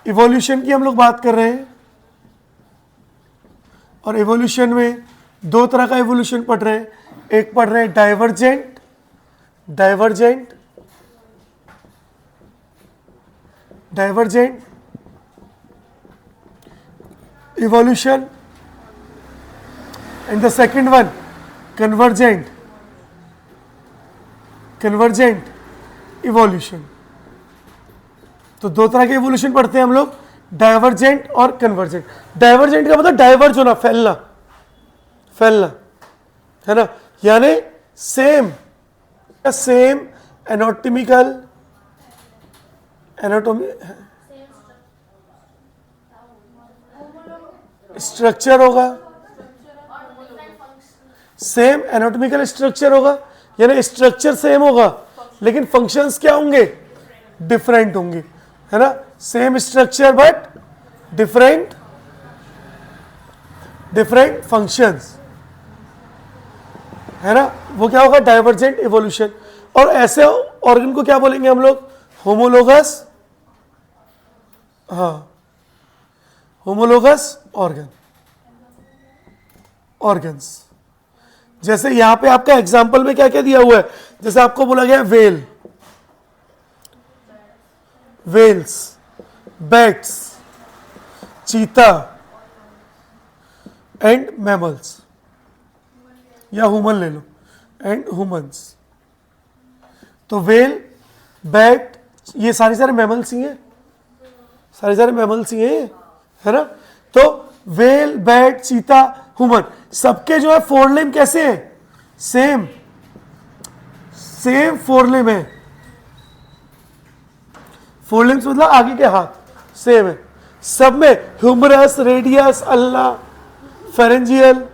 Evolution की हम लोग बात कर रहे हैं, और इवोल्यूशन में दो तरह का इवोल्यूशन पढ़ रहे हैं। एक पढ़ रहे हैं divergent, divergent, divergent evolution, and the second one convergent, convergent evolution। तो दो तरह के इवोल्यूशन पढ़ते हैं हम लोग, डाइवर्जेंट और कन्वर्जेंट। डाइवर्जेंट का मतलब डाइवर्ज होना, फैलना, फैलना, है ना, यानी सेम सेम एनाटॉमिकल स्ट्रक्चर होगा, सेम एनाटॉमिकल स्ट्रक्चर होगा, यानी स्ट्रक्चर सेम होगा लेकिन फंक्शंस क्या होंगे, डिफरेंट होंगे, है ना, same structure but different different functions, है ना, वो क्या होगा, डाइवर्जेंट इवोल्यूशन। और ऐसे ऑर्गन को क्या बोलेंगे हम लोग, होमोलोगस, हाँ, होमोलोगस ऑर्गन, ऑर्गन्स। जैसे यहां पे आपका एग्जांपल में क्या क्या दिया हुआ है, जैसे आपको बोला गया वेल, वेल्स, बैट्स, चीता एंड मैमल्स, या ह्यूमन ले लो, एंड ह्यूमंस। तो वेल, बैट, ये सारे मैमल्स ही हैं, सारे मैमल्स ही हैं, है ना। तो वेल, बैट, चीता, ह्यूमन, सबके जो है फोर लिम्ब कैसे हैं, सेम, सेम फोर लिम्ब है। फोर लिम्स मतलब आगे के हाथ सेम है सब में, ह्यूमरस, रेडियस, अल्ला, फेरेंजियल,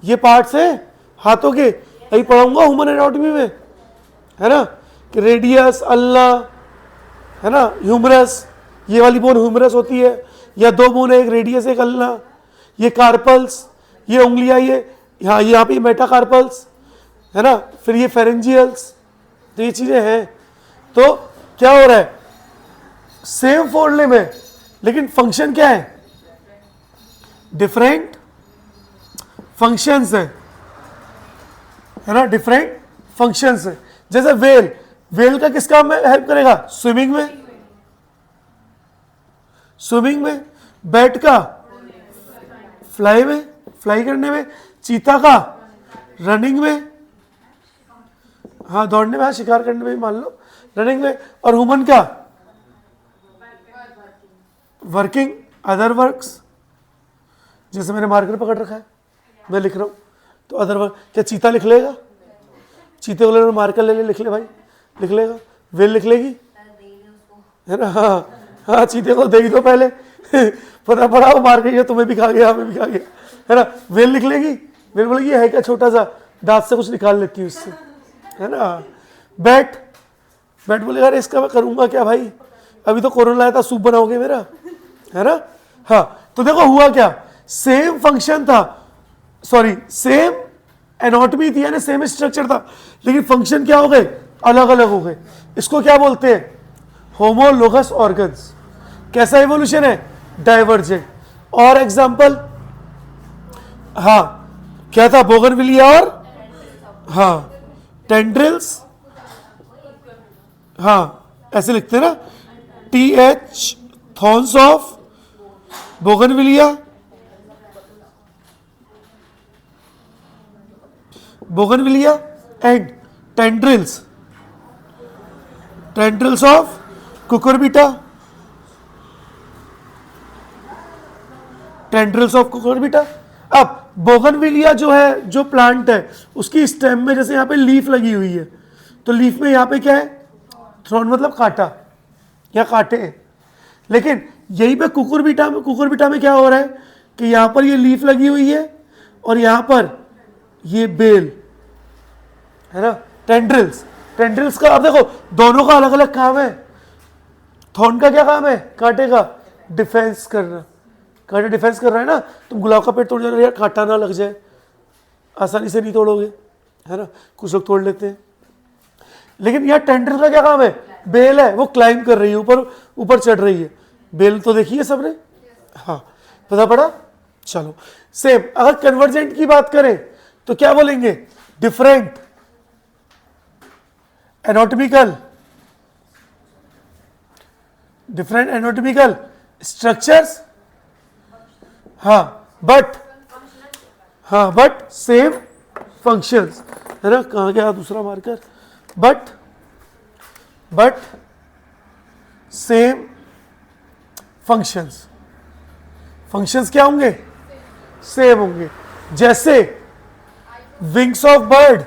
ये पार्ट्स हैं हाथों के, यही पढ़ाऊंगा ह्यूमन एनाटॉमी में, है ना, कि रेडियस, अल्ला, है ना, ह्यूमरस, ये वाली बोन ह्यूमरस होती है, या दो बोन है, एक रेडियस एक अल्ला, ये कार्पल्स, ये उंगलियां, ये यहाँ पे मेटाकार्पल्स, है ना, फिर ये फेरेंजियल्स, तो ये चीजें हैं। तो क्या हो रहा है, सेम फोर लिम्ब है लेकिन फंक्शन क्या है, डिफरेंट फंक्शंस है ना, डिफरेंट फंक्शंस है। जैसे वेल, वेल का किस काम में हेल्प करेगा, स्विमिंग में, स्विमिंग में, बैट का फ्लाई में, फ्लाई करने में, चीता का रनिंग में, हाँ दौड़ने में, हाँ शिकार करने में मान लो, रनिंग में, और ह्यूमन का वर्किंग अदर वर्क्स। जैसे मैंने मार्कर पकड़ रखा है, मैं लिख रहा हूं, तो अदर वर्क, क्या चीता लिख लेगा, चीते को ले मार्कर ले ले, लिख ले भाई, लिख लेगा, वेल लिख लेगी, है ना, हाँ हाँ, चीते को दे ही दो पहले पता पड़ा वो मार गई है, तुम्हें भी खा गया, हमें भी खा गया, है ना, वेल लिख लेगी, वेल बोलेगी है क्या छोटा सा, दांत से कुछ निकाल लेती हूँ इससे, है ना। बैट, बैट बोलेगा अरे इसका मैं करूंगा क्या भाई, अभी तो कोरोना लाया था, सूप बनाओगे मेरा, है ना। हाँ, तो देखो हुआ क्या, सेम फंक्शन था, सॉरी सेम एनाटॉमी थी, यानी सेम स्ट्रक्चर था, लेकिन फंक्शन क्या हो गए, अलग अलग हो गए। इसको क्या बोलते हैं, होमोलोगस ऑर्गन्स। कैसा इवोल्यूशन है, डाइवर्जेंट। और एग्जांपल, हाँ क्या था, बोगनविलिया और हाँ टेंड्रिल्स, हाँ ऐसे लिखते हैं ना, TH, thorns of bougainvillea, bougainvillea, and tendrils, tendrils of Cucurbita, tendrils of Cucurbita. अब बोगनविलिया जो है, जो प्लांट है, उसकी स्टेम में जैसे यहाँ पे लीफ लगी हुई है, तो लीफ में यहाँ पे क्या है, थ्रॉन मतलब कांटा या कांटे हैं। लेकिन यहीं पे कुकुरबिटा में क्या हो रहा है कि यहाँ पर ये लीफ लगी हुई है और यहाँ पर ये बेल, है ना, टेंड्रिल्स, टेंड्रिल्स का, अब देखो दोनों का अलग अलग काम है। थॉर्न का क्या काम है, कांटे का डिफेंस करना, कांटे डिफेंस कर रहा है ना, तुम गुलाब का पेड़ तोड़ जाना यार, कांटा ना लग जाए, आसानी से नहीं तोड़ोगे, है ना, कुछ लोग तोड़ लेते हैं। लेकिन यार टेंड्रिल का क्या काम है, बेल है, वो क्लाइंब कर रही है, ऊपर ऊपर चढ़ रही है, बेल तो देखी है सबने, हाँ पता पड़ा। चलो सेम, अगर कन्वर्जेंट की बात करें तो क्या बोलेंगे, डिफरेंट एनाटॉमिकल स्ट्रक्चर्स, हाँ बट सेम फंक्शंस, है ना। कहाँ गया दूसरा मार्कर, बट सेम फंक्शंस क्या होंगे, सेम होंगे। जैसे विंग्स ऑफ बर्ड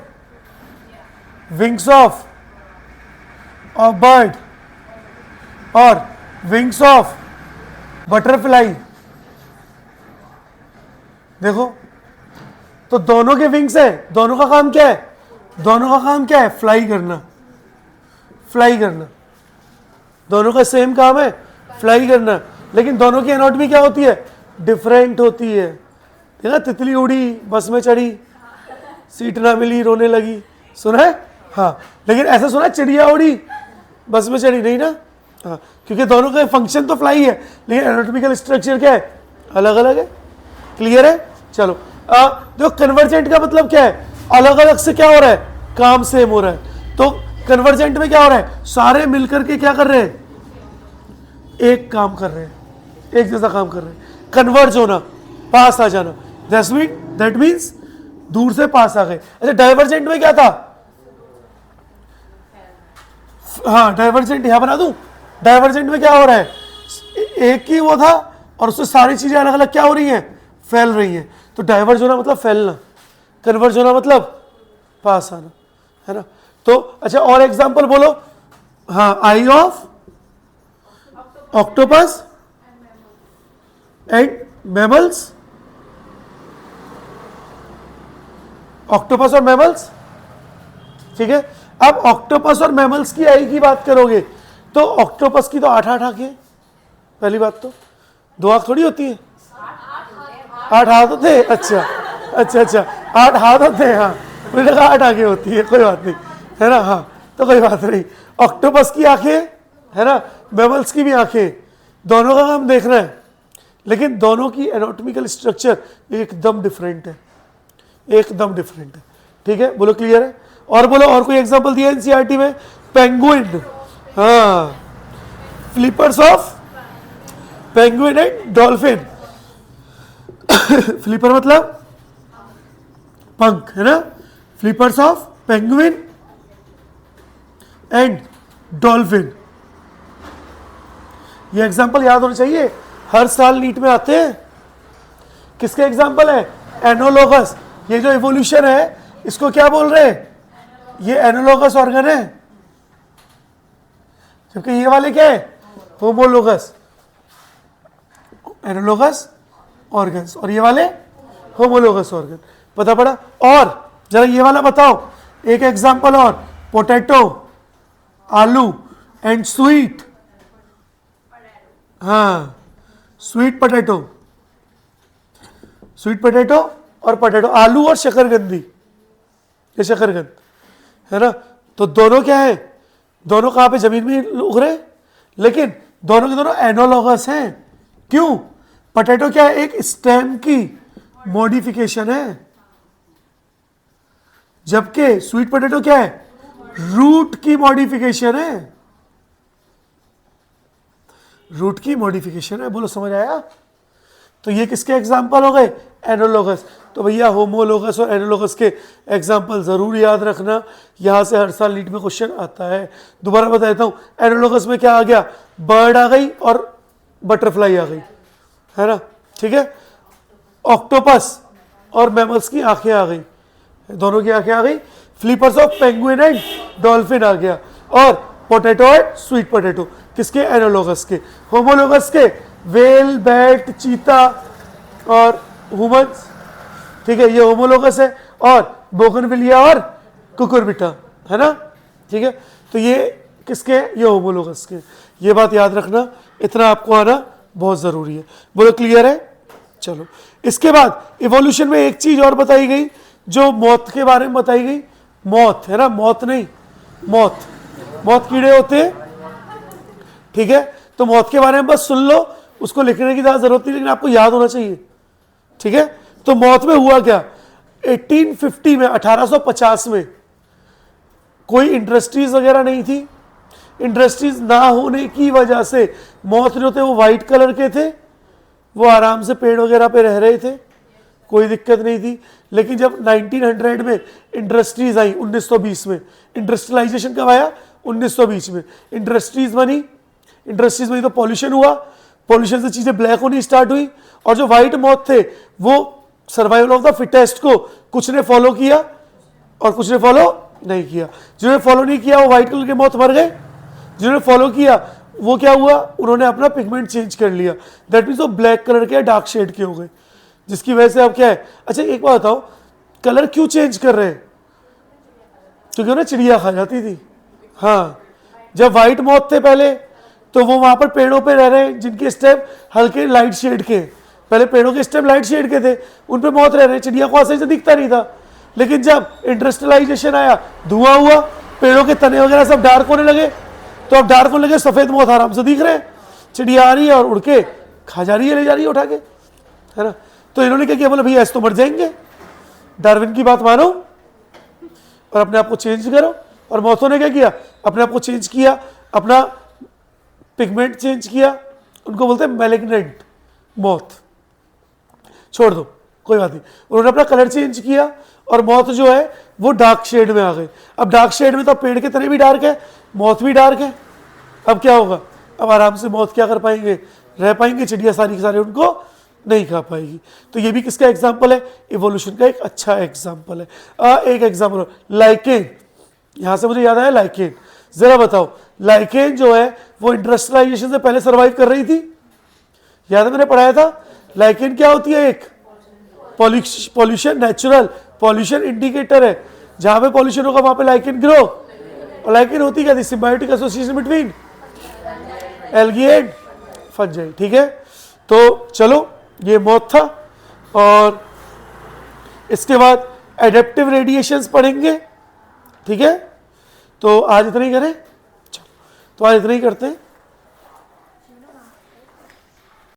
और विंग्स ऑफ बटरफ्लाई, देखो तो दोनों के विंग्स है, दोनों का काम क्या है, फ्लाई करना, दोनों का सेम काम है, फ्लाई करना, लेकिन दोनों की एनाटॉमी क्या होती है, डिफरेंट होती है। देखा, तितली उड़ी, बस में चढ़ी, सीट ना मिली, रोने लगी, सुना है, हाँ। लेकिन ऐसा सुना है चिड़िया उड़ी, बस में चढ़ी नहीं ना, हाँ, क्योंकि दोनों का फंक्शन तो फ्लाई है, लेकिन एनाटॉमिकल स्ट्रक्चर क्या है, अलग अलग है। क्लियर है। चलो देखो कन्वर्जेंट का मतलब क्या है, अलग अलग से क्या हो रहा है, काम सेम हो रहा है। तो कन्वर्जेंट में क्या हो रहा है, सारे मिलकर के क्या कर रहे हैं, एक काम कर रहे हैं, एक जैसा काम कर रहे हैं। कन्वर्ज होना, पास आ जाना, दैट मीन्स दूर से पास आ गए। अच्छा डाइवर्जेंट में क्या था, हाँ डाइवर्जेंट यहां बना दूं, डाइवर्जेंट में क्या हो रहा है, एक ही वो था और उससे सारी चीजें अलग अलग क्या हो रही हैं, फैल रही हैं। तो डाइवर्ज होना मतलब फैलना, कन्वर्ज होना मतलब पास आना, है ना। तो अच्छा और एग्जांपल बोलो, हाँ, eye of octopus and mammals, octopus और मैमल्स, ठीक है। अब ऑक्टोपस और मैमल्स की आई की बात करोगे तो ऑक्टोपस की तो 8 आंखें, पहली बात तो 2 आंख थोड़ी होती है, 8 हाथ होते हैं, अच्छा 8 हाथ होते हैं, हाँ मुझे लगा 8 आंखें होती है, कोई बात नहीं, है ना, हाँ तो कोई बात नहीं। ऑक्टोपस की आंखें, है ना, मैमल्स की भी आंखें, दोनों का काम देखना है, लेकिन दोनों की एनाटॉमिकल स्ट्रक्चर एकदम डिफरेंट है, एकदम डिफरेंट है, ठीक है। बोलो क्लियर है। और बोलो, और कोई एग्जांपल दिया एनसीईआरटी में, पेंगुइन, हाँ, flippers of penguin and dolphin. Flipper मतलब पंख, है ना, flippers of penguin and dolphin, ये एग्जांपल याद होना चाहिए, हर साल नीट में आते हैं। किसके एग्जांपल है, एनोलोगस, ये जो इवोल्यूशन है इसको क्या बोल रहे हैं, ये एनोलोगस ऑर्गन है, जबकि ये वाले क्या है, होमोलोगस, एनोलोगस ऑर्गन्स, और ये वाले होमोलोगस ऑर्गन, पता पड़ा। और जरा ये वाला बताओ, एक एग्जांपल और, पोटैटो, आलू एंड स्वीट, हाँ स्वीट पोटैटो और पोटैटो, आलू और शकरकंदी, ये शकरकंद, है ना। तो दोनों क्या है, दोनों कहां पे, जमीन में उग रहे, लेकिन दोनों के दोनों एनोलॉगस हैं। क्यों, पोटैटो क्या है, एक स्टेम की मॉडिफिकेशन है, जबकि स्वीट पोटैटो क्या है, रूट की मॉडिफिकेशन है, रूट की मॉडिफिकेशन है। बोलो समझ आया। तो ये किसके एग्जाम्पल हो गए, एनोलोगस। तो भैया होमोलोगस और एनोलोगस के एग्जाम्पल जरूर याद रखना, यहां से हर साल नीट में क्वेश्चन आता है। दोबारा बता देता हूं, एनोलोगस में क्या आ गया, बर्ड आ गई और बटरफ्लाई आ गई, है ना, ठीक है। ऑक्टोपस और मैमल्स की आंखें आ गई, दोनों की आंखें आ गई। Flippers of penguin and dolphin आ गया, और पोटैटो एंड स्वीट पोटैटो किसके, एनोलोगस के। होमोलोगस के वेल, बैट, चीता और ह्यूमंस, ठीक है, ये होमोलोगस है। और बोगनविलिया और कुकुरबिटा, है ना, ठीक है। तो ये किसके, ये होमोलोगस के। ये बात याद रखना, इतना आपको आना बहुत जरूरी है। बोलो क्लियर है। चलो इसके बाद इवोल्यूशन में एक चीज और बताई गई, जो मौत के बारे में बताई गई। मौत, है ना, मौत नहीं, मौत कीड़े होते हैं, ठीक है। तो मौत के बारे में बस सुन लो, उसको लिखने की ज़्यादा जरूरत नहीं, लेकिन आपको याद होना चाहिए, ठीक है। तो मौत में हुआ क्या, 1850 में, 1850 में कोई इंडस्ट्रीज वगैरह नहीं थी। इंडस्ट्रीज ना होने की वजह से मौत जो थे वो वाइट कलर के थे, वो आराम से पेड़ वगैरह पे रह रहे थे, कोई दिक्कत नहीं थी। लेकिन जब 1900 में इंडस्ट्रीज आई, 1920 में इंडस्ट्रियलाइजेशन कब आया, 1920 में इंडस्ट्रीज बनी तो पॉल्यूशन हुआ, पॉल्यूशन से चीज़ें ब्लैक होनी स्टार्ट हुई, और जो वाइट मौत थे वो सर्वाइवल ऑफ द फिटेस्ट को कुछ ने फॉलो किया और कुछ ने फॉलो नहीं किया। जिन्होंने फॉलो नहीं किया वो व्हाइट कलर के मौत मर गए, जिन्होंने फॉलो किया वो क्या हुआ, उन्होंने अपना पिगमेंट चेंज कर लिया, दैट मीन्स वो ब्लैक कलर के डार्क शेड के हो गए, जिसकी वजह से अब क्या है। अच्छा एक बात बताओ, कलर क्यों चेंज कर रहे हैं, क्योंकि उन्हें चिड़िया खा जाती थी। हाँ, जब व्हाइट मौत थे पहले तो वो वहां पर पेड़ों पे रह रहे हैं जिनके स्टेम हल्के लाइट शेड के, पहले पेड़ों के स्टेम लाइट शेड के थे, उन पे मौत रह रहे, चिड़िया को आसानी से दिखता नहीं था। लेकिन जब इंडस्ट्रियलाइजेशन आया, धुआं हुआ, पेड़ों के तने वगैरह सब डार्क होने लगे, तो अब डार्क होने लगे, सफेद मौत आराम से दिख रहे हैं, चिड़िया आ रही है और उड़ के खा जा रही है, ले जा रही है उठा के, है ना। तो इन्होंने क्या किया, बोले भैया ऐसे तो मर जाएंगे, डार्विन की बात मानो और अपने आप को चेंज करो। और मौतों ने क्या किया, अपने आप को चेंज किया, अपना पिगमेंट चेंज किया, उनको बोलते हैं मैलिग्नेंट मौत, छोड़ दो कोई बात नहीं, उन्होंने अपना कलर चेंज किया और मौत जो है वो डार्क शेड में आ गई। अब डार्क शेड में तो पेड़ के तने भी डार्क है, मौत भी डार्क है, अब क्या होगा, अब आराम से मौत क्या कर पाएंगे, रह पाएंगे, चिड़िया सारी की सारी उनको नहीं खा पाएगी। तो ये भी किसका एग्जाम्पल है, इवोल्यूशन का एक अच्छा एग्जाम्पल है। एक एग्जाम्पल लाइकेन, यहां से मुझे याद आया लाइकेन, जरा बताओ लाइकेन जो है वो इंडस्ट्रियलाइजेशन से पहले सर्वाइव कर रही थी, याद है मैंने पढ़ाया था। लाइकेन क्या होती है, एक पॉल्यूशन नेचुरल पॉल्यूशन इंडिकेटर है, जहां पे पॉल्यूशन होगा वहां पे लाइकेन ग्रो, और लाइकेन होती क्या थी, symbiotic association between algae and fungi, ठीक है। तो चलो ये मौत था, और इसके बाद एडेप्टिव रेडिएशंस पढ़ेंगे, ठीक है। तो आज इतना ही करें, चलो तो आज इतना ही करते हैं।